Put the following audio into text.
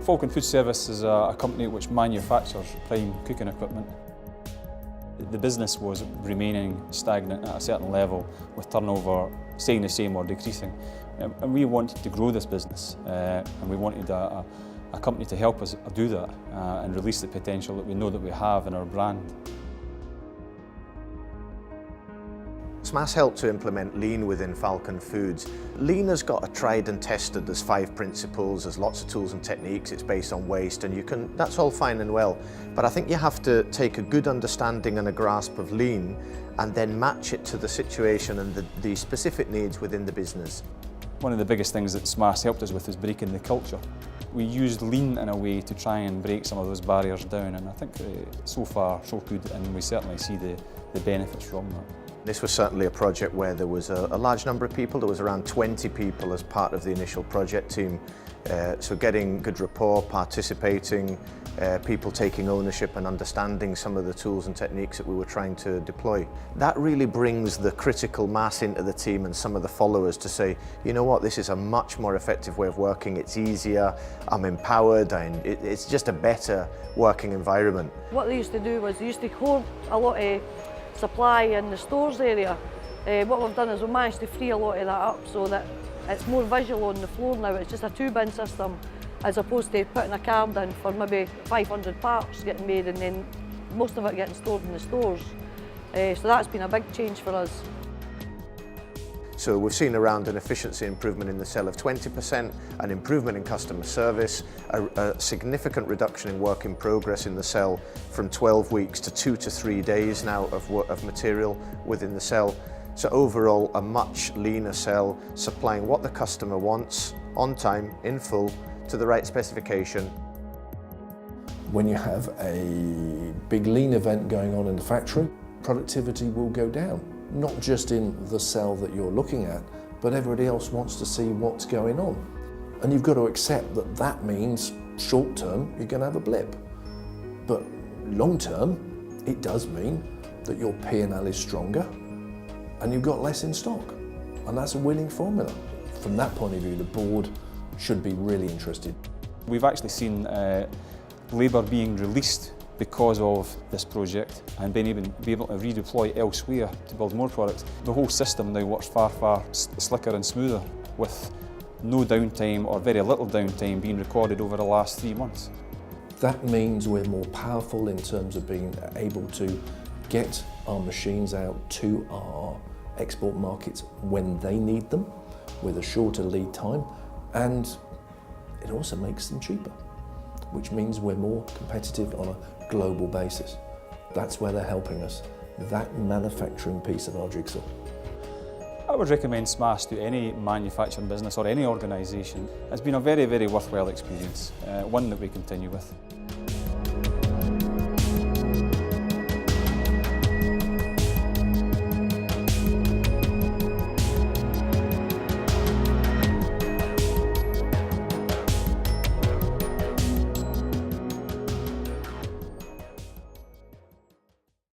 Falcon Food Service is a company which manufactures prime cooking equipment. The business was remaining stagnant at a certain level, with turnover staying the same or decreasing. And we wanted to grow this business, and we wanted a company to help us do that and release the potential that we know that we have in our brand. SMAS helped to implement Lean within Falcon Foods. Lean has got a tried and tested. There's 5 principles, there's lots of tools and techniques, it's based on waste, and that's all fine and well. But I think you have to take a good understanding and a grasp of Lean and then match it to the situation and the specific needs within the business. One of the biggest things that SMAS helped us with is breaking the culture. We used Lean in a way to try and break some of those barriers down, and I think so far so good, and we certainly see the benefits from that. This was certainly a project where there was a large number of people. There was around 20 people as part of the initial project team. So getting good rapport, participating, people taking ownership and understanding some of the tools and techniques that we were trying to deploy. That really brings the critical mass into the team and some of the followers to say, you know what, this is a much more effective way of working, it's easier, I'm empowered, and it's just a better working environment. What they used to do was they used to hoard a lot of supply in the stores area. What we've done is we've managed to free a lot of that up so that it's more visual on the floor now. It's just a 2-bin system as opposed to putting a card in for maybe 500 parts getting made and then most of it getting stored in the stores. So that's been a big change for us. So we've seen around an efficiency improvement in the cell of 20%, an improvement in customer service, a significant reduction in work in progress in the cell from 12 weeks to 2 to 3 days now of material within the cell. So overall, a much leaner cell supplying what the customer wants on time, in full, to the right specification. When you have a big lean event going on in the factory, productivity will go down. Not just in the cell that you're looking at, but everybody else wants to see what's going on. And you've got to accept that that means short term you're going to have a blip. But long term, it does mean that your P&L is stronger and you've got less in stock. And that's a winning formula. From that point of view, the board should be really interested. We've actually seen labour being released because of this project and being able to redeploy elsewhere to build more products. The whole system now works far slicker and smoother, with no downtime or very little downtime being recorded over the last 3 months. That means we're more powerful in terms of being able to get our machines out to our export markets when they need them, with a shorter lead time, and it also makes them cheaper, which means we're more competitive on a global basis. That's where they're helping us, that manufacturing piece of our jigsaw. I would recommend SMAS to any manufacturing business or any organisation. It's been a very worthwhile experience, one that we continue with.